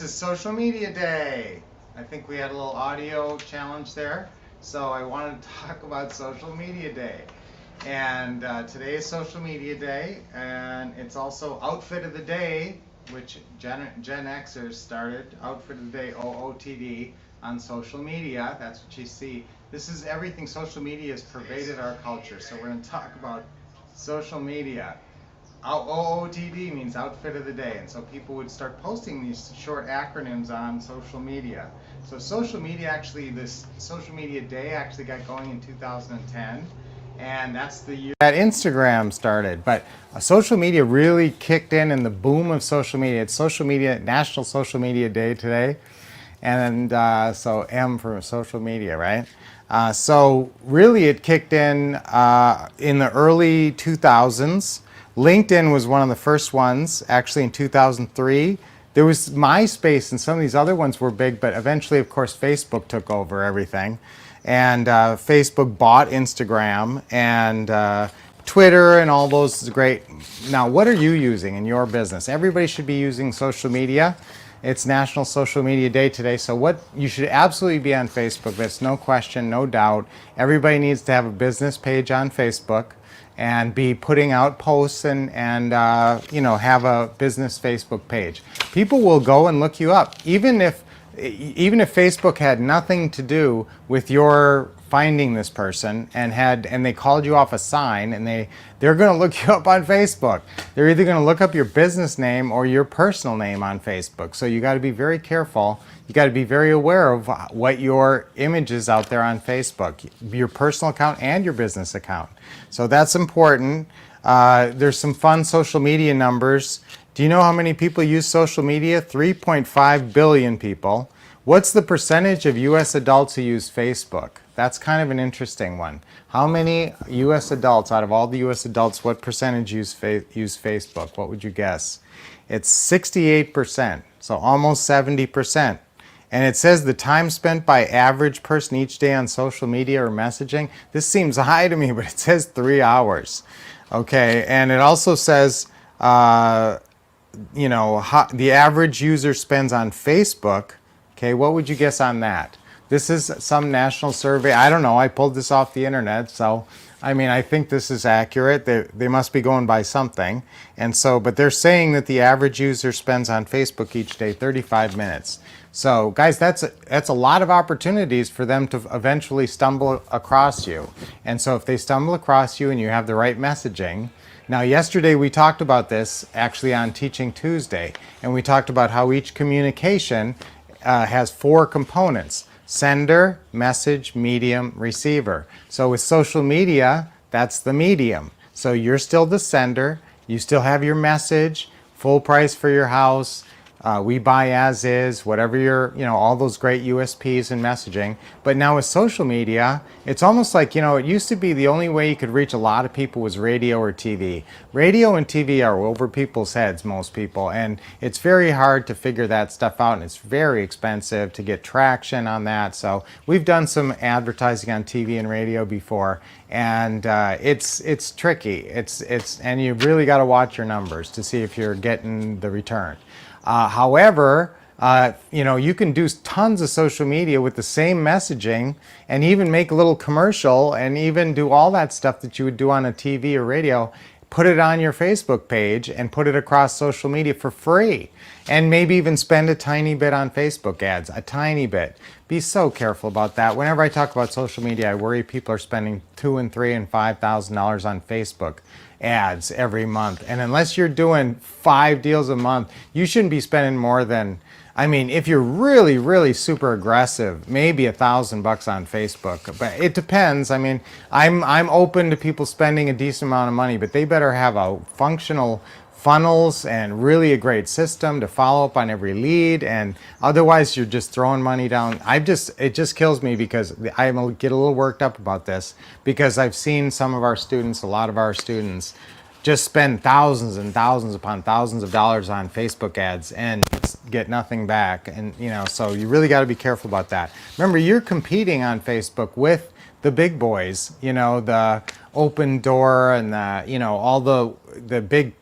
This is social media day. I think we had a little audio challenge there. So I wanted to talk about social media day. And today is social media day, and it's also outfit of the day, which Gen Xers started. Outfit of the day, OOTD, on social media. That's what you see. This is everything. Social media has pervaded our culture. So we're going to talk about social media. OOTD means outfit of the day, and so people would start posting these short acronyms on social media. So this social media day actually got going in 2010, and that's the year that Instagram started. But social media really kicked in the boom of social media. It's National Social Media Day today, and so M for social media, right? So really it kicked in the early 2000s. LinkedIn was one of the first ones, actually in 2003. There was MySpace and some of these other ones were big, but eventually, of course, Facebook took over everything. And Facebook bought Instagram, and Twitter and all those is great. Now, what are you using in your business? Everybody should be using social media. It's National Social Media Day today, so you should absolutely be on Facebook. That's no question, no doubt. Everybody needs to have a business page on Facebook and be putting out posts and have a business Facebook page. People will go and look you up, even if Facebook had nothing to do with your finding this person and they called you off a sign, and they're going to look you up on Facebook. They're either going to look up your business name or your personal name on Facebook. So you got to be very careful. You got to be very aware of what your image is out there on Facebook, your personal account and your business account. So that's important. There's some fun social media numbers. Do you know how many people use social media? 3.5 billion people. What's the percentage of U.S. adults who use Facebook? That's kind of an interesting one. How many U.S. adults, out of all the U.S. adults, what percentage use Facebook? What would you guess? It's 68%, so almost 70%. And it says the time spent by average person each day on social media or messaging. This seems high to me, but it says 3 hours. Okay, and it also says, the average user spends on Facebook. Okay, what would you guess on that? This is some national survey. I don't know. I pulled this off the internet, so I think this is accurate. They must be going by something. And so, but they're saying that the average user spends on Facebook each day 35 minutes. So, guys, that's a lot of opportunities for them to eventually stumble across you. And so if they stumble across you and you have the right messaging. Now, yesterday we talked about this actually on Teaching Tuesday, and we talked about how each communication has 4 components: sender, message, medium, receiver. So with social media, that's the medium. So you're still the sender, you still have your message, full price for your house, we buy as is, whatever all those great USPs and messaging. But now with social media, it's almost like, it used to be the only way you could reach a lot of people was radio or TV. Radio and TV are over people's heads, most people, and it's very hard to figure that stuff out, and it's very expensive to get traction on that. So we've done some advertising on TV and radio before, and it's tricky. And you really got to watch your numbers to see if you're getting the return. However, you can do tons of social media with the same messaging and even make a little commercial and even do all that stuff that you would do on a TV or radio, put it on your Facebook page and put it across social media for free. And maybe even spend a tiny bit on Facebook ads, a tiny bit. Be so careful about that. Whenever I talk about social media, I worry people are spending $2,000 and $3,000 and $5,000 on Facebook ads every month. And unless you're doing 5 deals a month, you shouldn't be spending more than, if you're really, really super aggressive, maybe $1,000 on Facebook. But it depends. I'm open to people spending a decent amount of money, but they better have a functional funnels and really a great system to follow up on every lead, and otherwise you're just throwing money down. It just kills me because I get a little worked up about this, because I've seen a lot of our students just spend thousands and thousands upon thousands of dollars on Facebook ads and get nothing back. And so you really got to be careful about that. Remember, you're competing on Facebook with the big boys, the Open Door and all the big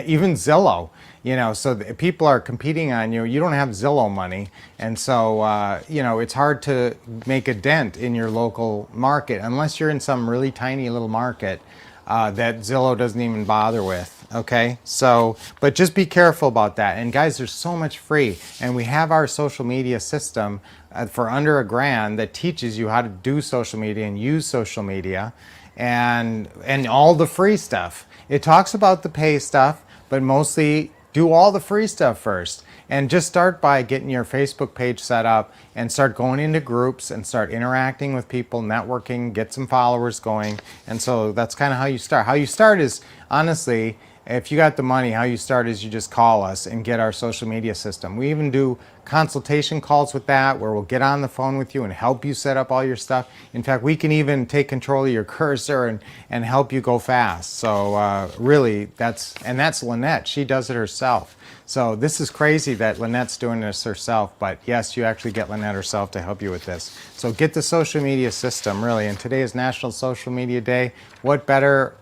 even Zillow, you know, so people are competing on you. You don't have Zillow money, and so you know, it's hard to make a dent in your local market unless you're in some really tiny little market that Zillow doesn't even bother with. Okay, so but just be careful about that. And guys, there's so much free, and we have our social media system for under $1,000 that teaches you how to do social media and use social media, and all the free stuff. It talks about the pay stuff, but mostly do all the free stuff first. And just start by getting your Facebook page set up and start going into groups and start interacting with people, networking, get some followers going. And so that's kind of how you start. How you start is, honestly, if you got the money, how you start is you just call us and get our social media system. We even do consultation calls with that, where we'll get on the phone with you and help you set up all your stuff. In fact, we can even take control of your cursor and help you go fast. So really, that's Lynette. She does it herself. So this is crazy that Lynette's doing this herself, but yes, you actually get Lynette herself to help you with this. So get the social media system, really. And today is National Social Media Day. What better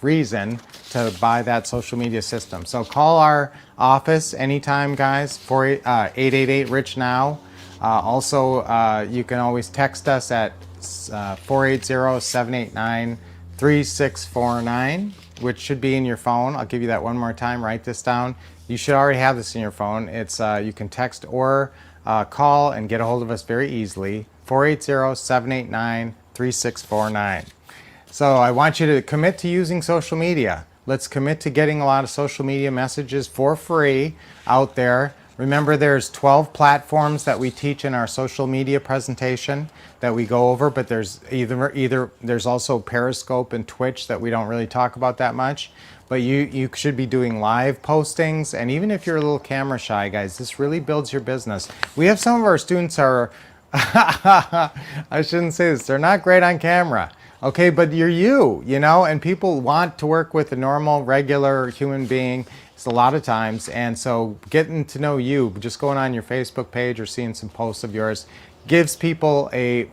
reason to buy that social media system? So call our office anytime, guys, 888-RICH-NOW. Also, you can always text us at 480-789-3649, which should be in your phone. I'll give you that one more time. Write this down. You should already have this in your phone. It's you can text or call and get a hold of us very easily. 480-789-3649. So I want you to commit to using social media. Let's commit to getting a lot of social media messages for free out there. Remember, there's 12 platforms that we teach in our social media presentation that we go over, but there's there's also Periscope and Twitch that we don't really talk about that much. But you should be doing live postings, and even if you're a little camera shy, guys, this really builds your business. We have some of our students are, I shouldn't say this, they're not great on camera. Okay, but you're you know, and people want to work with a normal, regular human being. It's a lot of times, and so getting to know you, just going on your Facebook page or seeing some posts of yours, gives people it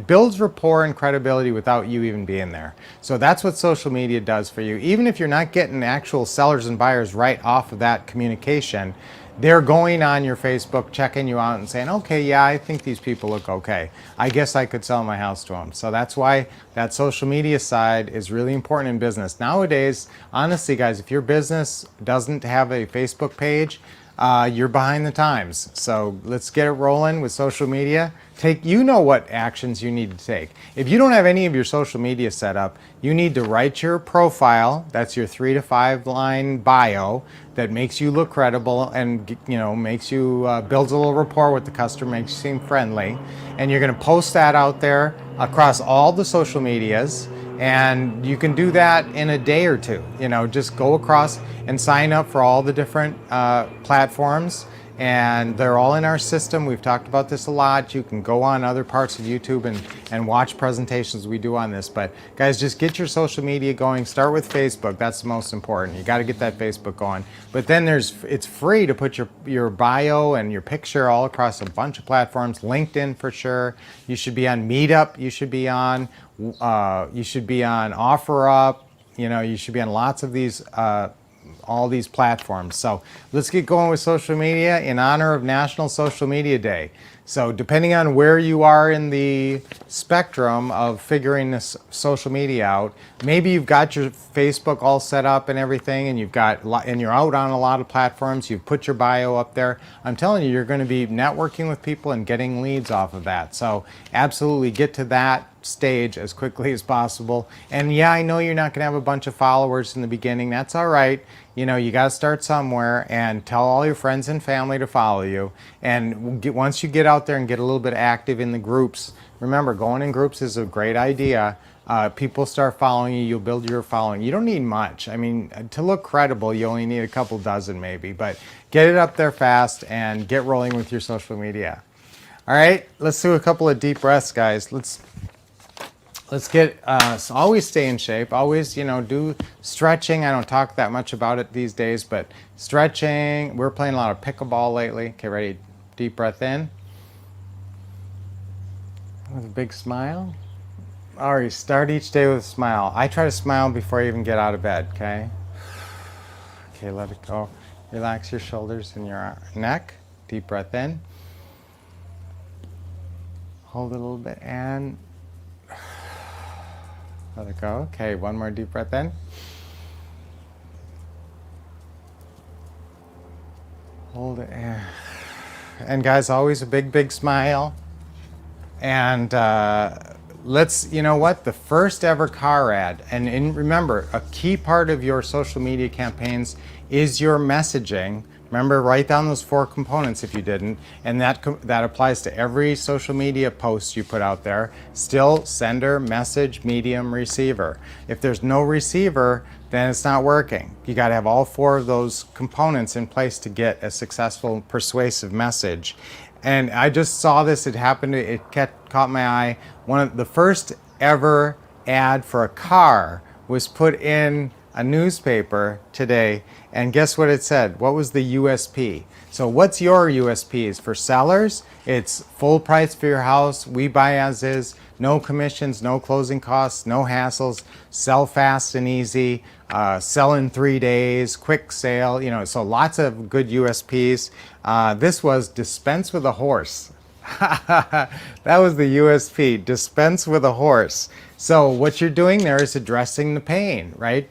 builds rapport and credibility without you even being there. So that's what social media does for you. Even if you're not getting actual sellers and buyers right off of that communication, they're going on your Facebook, checking you out and saying, okay, yeah, I think these people look okay. I guess I could sell my house to them. So that's why that social media side is really important in business. Nowadays, honestly, guys, if your business doesn't have a Facebook page, you're behind the times. So let's get it rolling with social media. You know what actions you need to take. If you don't have any of your social media set up, you need to write your profile. That's your 3 to 5 line bio that makes you look credible and, you know, makes you builds a little rapport with the customer, makes you seem friendly. And you're going to post that out there across all the social medias. And you can do that in a day or two. You know, just go across and sign up for all the different platforms, and they're all in our system. We've talked about this a lot. You can go on other parts of YouTube and watch presentations we do on this. But guys, just get your social media going. Start with Facebook. That's the most important. You got to get that Facebook going. But then it's free to put your bio and your picture all across a bunch of platforms. LinkedIn for sure. You should be on Meetup. You should be on OfferUp. You know, you should be on lots of these all these platforms. So let's get going with social media in honor of National Social Media Day. So depending on where you are in the spectrum of figuring this social media out, maybe you've got your Facebook all set up and everything, and you're out on a lot of platforms, you've put your bio up there. I'm telling you, you're going to be networking with people and getting leads off of that. So absolutely get to that stage as quickly as possible. And yeah, I know you're not going to have a bunch of followers in the beginning. That's all right. You know, you got to start somewhere, and tell all your friends and family to follow you. And once you get out there and get a little bit active in the groups, remember, going in groups is a great idea. People start following you, you'll build your following. You don't need much. I mean, to look credible, you only need a couple dozen maybe, but get it up there fast and get rolling with your social media. All right, let's do a couple of deep breaths, guys. Let's get, so always stay in shape. Always, you know, do stretching. I don't talk that much about it these days, but stretching. We're playing a lot of pickleball lately. Okay, ready? Deep breath in. With a big smile. All right, start each day with a smile. I try to smile before I even get out of bed, okay? Okay, let it go. Relax your shoulders and your neck. Deep breath in. Hold it a little bit and let it go. Okay, one more deep breath in. Hold it in. And guys, always a big, big smile. And let's, you know what, the first ever car ad, and remember, a key part of your social media campaigns is your messaging. Remember, write down those 4 components if you didn't, and that applies to every social media post you put out there. Still, sender, message, medium, receiver. If there's no receiver, then it's not working. You got to have all 4 of those components in place to get a successful, persuasive message. And I just saw this, it happened, it caught my eye. One of the first ever ad for a car was put in a newspaper today, and guess what it said? What was the USP? So what's your USPs? For sellers, it's full price for your house, we buy as is, no commissions, no closing costs, no hassles, sell fast and easy, sell in 3 days, quick sale, you know, so lots of good USPs. This was dispense with a horse. That was the USP, dispense with a horse. So what you're doing there is addressing the pain, right?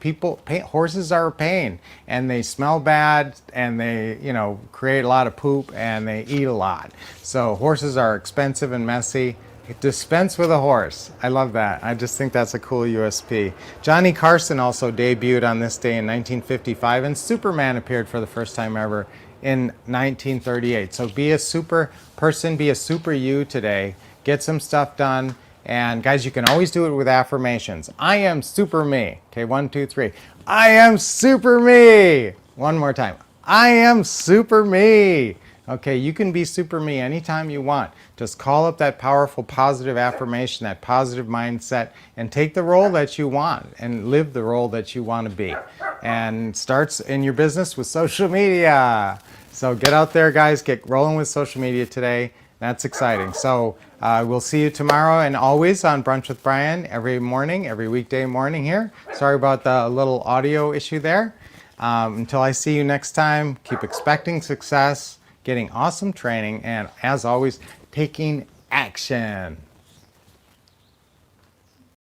Horses are a pain, and they smell bad, and they, you know, create a lot of poop, and they eat a lot. So horses are expensive and messy. Dispense with a horse. I love that. I just think that's a cool USP. Johnny Carson also debuted on this day in 1955, and Superman appeared for the first time ever in 1938. So be a super person, be a super you today. Get some stuff done. And guys, you can always do it with affirmations. I am super me. Okay, 1, 2, 3. I am super me. One more time. I am super me. Okay, you can be super me anytime you want. Just call up that powerful positive affirmation, that positive mindset, and take the role that you want and live the role that you want to be. And starts in your business with social media. So get out there, guys, get rolling with social media today. That's exciting. So we'll see you tomorrow and always on Brunch with Brian every morning, every weekday morning here. Sorry about the little audio issue there. Until I see you next time, keep expecting success, getting awesome training, and as always, taking action.